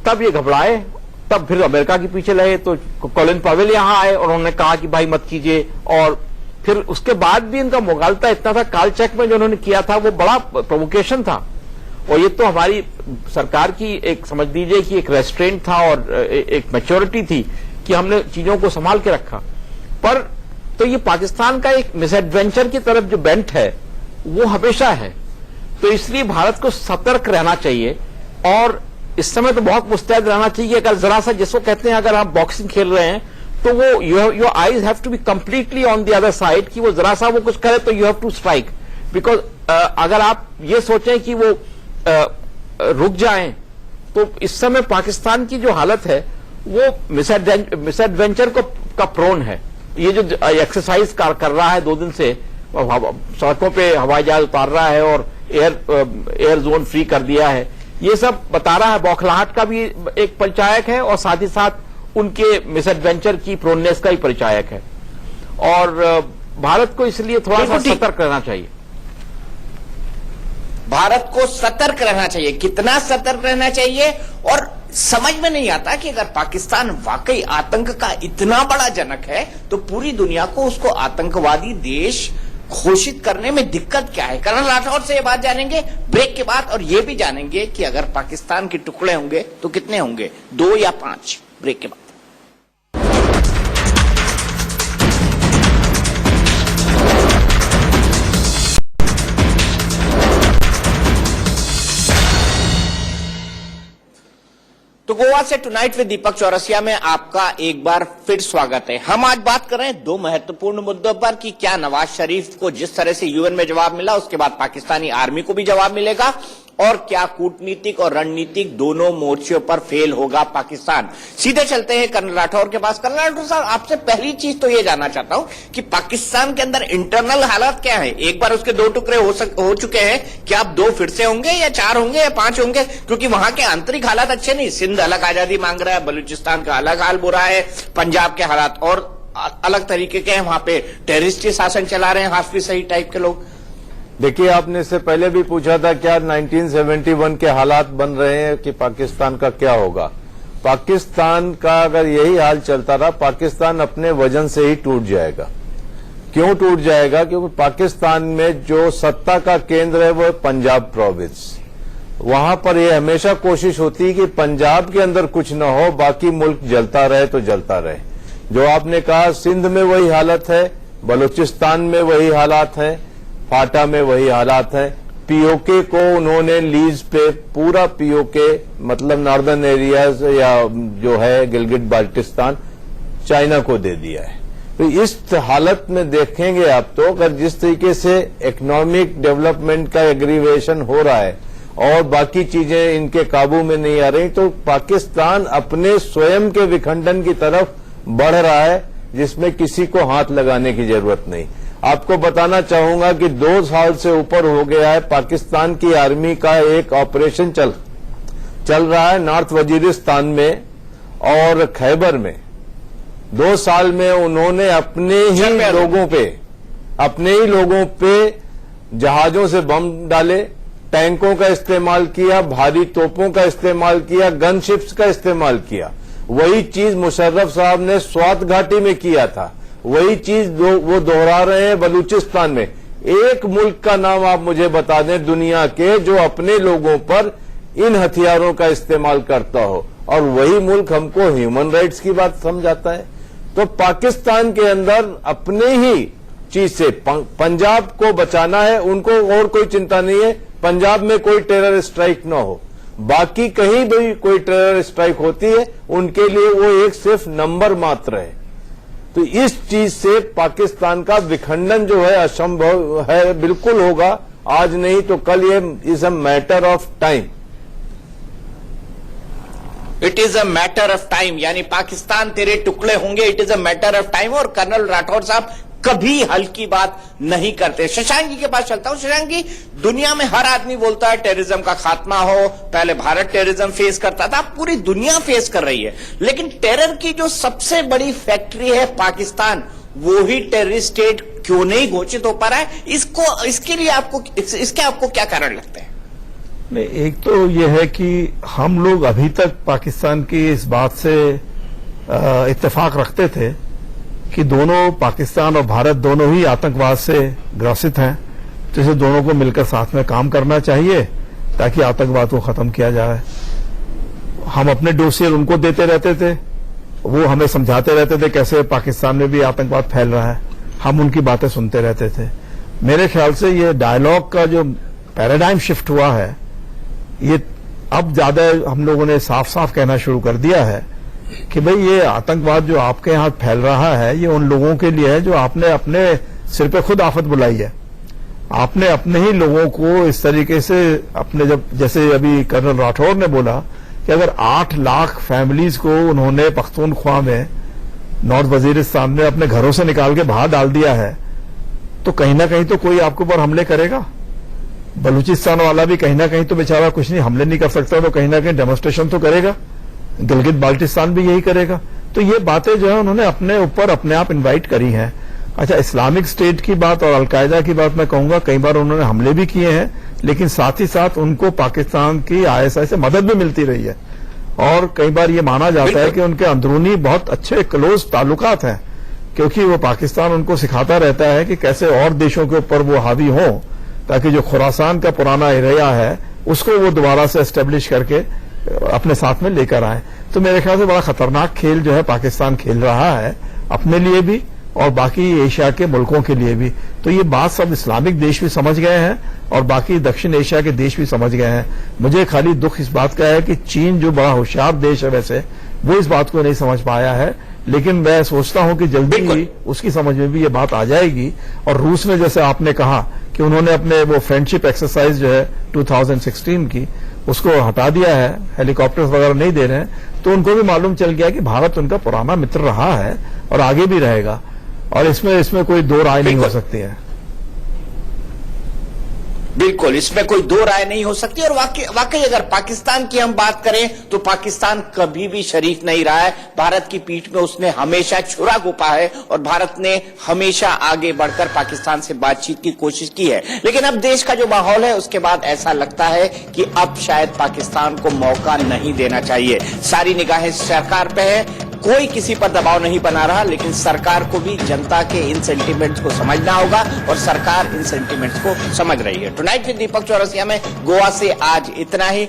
तब ये घबराए, तब फिर अमेरिका के पीछे लगे। तो कॉलिन पावेल यहां आए और उन्होंने कहा कि भाई मत कीजिए, और फिर उसके बाद भी इनका मुगालता इतना था, कालचक में जो उन्होंने किया था वो बड़ा प्रोवोकेशन था। और ये तो हमारी सरकार की एक, समझ लीजिए कि एक रेस्ट्रेंट था और एक मैच्योरिटी थी कि हमने चीजों को संभाल के रखा। पर तो ये पाकिस्तान का एक मिसएडवेंचर की तरफ जो बेंट है वो हमेशा है, तो इसलिए भारत को सतर्क रहना चाहिए। और इस समय तो बहुत मुस्तैद रहना चाहिए। अगर जरा सा, जिसको कहते हैं अगर आप बॉक्सिंग खेल रहे हैं तो वो your eyes have to be completely on the other side, कि वो जरा सा वो कुछ करे तो you have to strike, because अगर आप ये सोचें कि वो रुक जाएं, तो इस समय पाकिस्तान की जो हालत है वो मिसएडवेंचर का प्रोन है। ये जो एक्सरसाइज कर रहा है 2 दिन से, सड़कों पे हवाई जहाज उतार रहा है और एयर जोन फ्री कर दिया है, ये सब बता रहा है, बौखलाहट का भी एक परिचायक है और साथ ही साथ उनके मिसएडवेंचर की प्रोननेस का ही परिचायक है। और भारत को इसलिए थोड़ा सा सतर्क रहना चाहिए। भारत को सतर्क रहना चाहिए, कितना सतर्क रहना चाहिए? और समझ में नहीं आता कि अगर पाकिस्तान वाकई आतंक का इतना बड़ा जनक है तो पूरी दुनिया को उसको आतंकवादी देश घोषित करने में दिक्कत क्या है? कर्नल राठौर से ये बात जानेंगे ब्रेक के बाद, और ये भी जानेंगे कि अगर पाकिस्तान के टुकड़े होंगे तो कितने होंगे, 2 या 5? ब्रेक के बाद। तो गोवा से टुनाइट विद दीपक चौरसिया में आपका एक बार फिर स्वागत है। हम आज बात कर रहे हैं 2 महत्वपूर्ण मुद्दों पर कि क्या नवाज शरीफ को जिस तरह से यूएन में जवाब मिला, उसके बाद पाकिस्तानी आर्मी को भी जवाब मिलेगा, और क्या कूटनीतिक और रणनीतिक दोनों मोर्चों पर फेल होगा पाकिस्तान। सीधे चलते हैं कर्नल राठौर के पास। कर्नल राठौर साहब, आपसे पहली चीज तो ये जानना चाहता हूं कि पाकिस्तान के अंदर इंटरनल हालात क्या है? एक बार उसके 2 टुकड़े हो चुके हैं, क्या अब 2 फिर से होंगे या 4 होंगे या 5 होंगे? क्योंकि वहां के आंतरिक हालात अच्छे नहीं। सिंध अलग आजादी मांग रहा है, बलूचिस्तान का अलग हाल बुरा है, पंजाब के हालात और अलग तरीके के हैं, वहां पे टेररिस्टी शासन चला रहे हैं हाफिज सईद टाइप के लोग। देखिए, आपने इससे पहले भी पूछा था क्या 1971 के हालात बन रहे हैं कि पाकिस्तान का क्या होगा। पाकिस्तान का अगर यही हाल चलता रहा, पाकिस्तान अपने वजन से ही टूट जाएगा। क्यों टूट जाएगा? क्योंकि पाकिस्तान में जो सत्ता का केंद्र है वो पंजाब प्रोविंस। वहां पर यह हमेशा कोशिश होती है कि पंजाब के अंदर कुछ न हो, बाकी मुल्क जलता रहे तो जलता रहे। जो आपने कहा, सिंध में वही हालत है, बलूचिस्तान में वही हालात है, फाटा में वही हालात है। पीओके को उन्होंने लीज पे, पूरा पीओके मतलब नॉर्दर्न एरियाज या जो है गिलगिट बाल्टिस्तान, चाइना को दे दिया है। तो इस हालत में देखेंगे आप तो, अगर जिस तरीके से इकोनॉमिक डेवलपमेंट का एग्रीवेशन हो रहा है और बाकी चीजें इनके काबू में नहीं आ रही, तो पाकिस्तान अपने स्वयं के विखंडन की तरफ बढ़ रहा है, जिसमें किसी को हाथ लगाने की जरूरत नहीं। आपको बताना चाहूंगा कि 2 साल से ऊपर हो गया है, पाकिस्तान की आर्मी का एक ऑपरेशन चल रहा है नॉर्थ वजीरिस्तान में और खैबर में। 2 साल में उन्होंने अपने ही लोगों पे जहाजों से बम डाले, टैंकों का इस्तेमाल किया, भारी तोपों का इस्तेमाल किया, गनशिप्स का इस्तेमाल किया। वही चीज मुशर्रफ साहब ने स्वात घाटी में किया था, वही चीज वो दोहरा रहे हैं बलूचिस्तान में। एक मुल्क का नाम आप मुझे बता दें दुनिया के जो अपने लोगों पर इन हथियारों का इस्तेमाल करता हो, और वही मुल्क हमको ह्यूमन राइट्स की बात समझाता है। तो पाकिस्तान के अंदर अपने ही चीज से पंजाब को बचाना है, उनको और कोई चिंता नहीं है पंजाब में कोई टेरर स्ट्राइक न हो। बाकी कहीं भी कोई टेरर स्ट्राइक होती है, उनके लिए वो एक सिर्फ नंबर मात्र है। तो इस चीज से पाकिस्तान का विखंडन जो है असंभव है, बिल्कुल होगा, आज नहीं तो कल। ये is a matter of time. It is a matter of time, यानी पाकिस्तान तेरे टुकड़े होंगे, it is a matter of time. और कर्नल राठौर साहब कभी हल्की बात नहीं करते। शशांक जी के पास चलता हूं। शशांक जी, दुनिया में हर आदमी बोलता है टेररिज्म का खात्मा हो, पहले भारत टेररिज्म फेस करता था, अब पूरी दुनिया फेस कर रही है। लेकिन टेरर की जो सबसे बड़ी फैक्ट्री है पाकिस्तान, वो ही टेररिस्ट स्टेट क्यों नहीं घोषित हो पा रहा है? इसके आपको क्या कारण लगते हैं? नहीं, एक तो यह है कि हम लोग अभी तक पाकिस्तान की इस बात से इत्तेफाक रखते थे कि दोनों, पाकिस्तान और भारत दोनों ही आतंकवाद से ग्रसित हैं, तो इसे दोनों को मिलकर साथ में काम करना चाहिए ताकि आतंकवाद को खत्म किया जाए। हम अपने डोसियर उनको देते रहते थे, वो हमें समझाते रहते थे कैसे पाकिस्तान में भी आतंकवाद फैल रहा है, हम उनकी बातें सुनते रहते थे। मेरे ख्याल से ये डायलॉग का जो पैराडाइम शिफ्ट हुआ है, ये अब ज्यादा हम लोगों ने साफ साफ कहना शुरू कर दिया है कि भाई ये आतंकवाद जो आपके यहां फैल रहा है, ये उन लोगों के लिए है जो आपने अपने सिर पे खुद आफत बुलाई है। आपने अपने ही लोगों को इस तरीके से अपने, जब जैसे अभी कर्नल राठौर ने बोला कि अगर 8 लाख फैमिलीज को उन्होंने पख्तूनख्वा में, नॉर्थ वजीरिस्तान में अपने घरों से निकाल के बाहर डाल दिया है, तो कहीं ना कहीं तो कोई आपके ऊपर हमले करेगा। बलूचिस्तान वाला भी कहीं ना कहीं तो बेचारा कुछ नहीं, हमले नहीं कर सकता, तो कहीं ना कहीं डेमोन्स्ट्रेशन तो करेगा। गिलगित बाल्टिस्तान भी यही करेगा। तो ये बातें जो है उन्होंने अपने ऊपर अपने आप इनवाइट करी हैं। अच्छा, इस्लामिक स्टेट की बात और अलकायदा की बात मैं कहूंगा, कई बार उन्होंने हमले भी किए हैं, लेकिन साथ ही साथ उनको पाकिस्तान की ISI से मदद भी मिलती रही है। और कई बार ये माना जाता है कि उनके अंदरूनी बहुत अच्छे क्लोज ताल्लुकात हैं। क्योंकि वो पाकिस्तान उनको सिखाता रहता है कि कैसे और देशों के ऊपर वो हावी हो, ताकि जो खुरासान का पुराना एरिया है उसको वो दोबारा से एस्टेब्लिश करके अपने साथ में लेकर आए। तो मेरे ख्याल से बड़ा खतरनाक खेल जो है पाकिस्तान खेल रहा है, अपने लिए भी और बाकी एशिया के मुल्कों के लिए भी। तो ये बात सब इस्लामिक देश भी समझ गए हैं और बाकी दक्षिण एशिया के देश भी समझ गए हैं। मुझे खाली दुख इस बात का है कि चीन, जो बड़ा होशियार देश है वैसे, वो इस बात को नहीं समझ पाया है। लेकिन मैं सोचता हूं कि जल्दी ही उसकी समझ में भी ये बात आ जाएगी। और रूस ने, जैसे आपने कहा कि उन्होंने अपने वो फ्रेंडशिप एक्सरसाइज जो है 2016 की, उसको हटा दिया है, हेलीकॉप्टर्स वगैरह नहीं दे रहे हैं, तो उनको भी मालूम चल गया कि भारत उनका पुराना मित्र रहा है और आगे भी रहेगा। और इसमें कोई दो राय नहीं हो सकती है। बिल्कुल, इसमें कोई दो राय नहीं हो सकती। और वाकई अगर पाकिस्तान की हम बात करें तो पाकिस्तान कभी भी शरीफ नहीं रहा है। भारत की पीठ में उसने हमेशा छुरा घोंपा है और भारत ने हमेशा आगे बढ़कर पाकिस्तान से बातचीत की कोशिश की है। लेकिन अब देश का जो माहौल है उसके बाद ऐसा लगता है कि अब शायद पाकिस्तान को मौका नहीं देना चाहिए। सारी निगाहें सरकार पे है, कोई किसी पर दबाव नहीं बना रहा, लेकिन सरकार को भी जनता के इन सेंटीमेंट्स को समझना होगा और सरकार इन सेंटीमेंट्स को समझ रही है। टुनाइट विद दीपक चौरसिया में गोवा से आज इतना ही।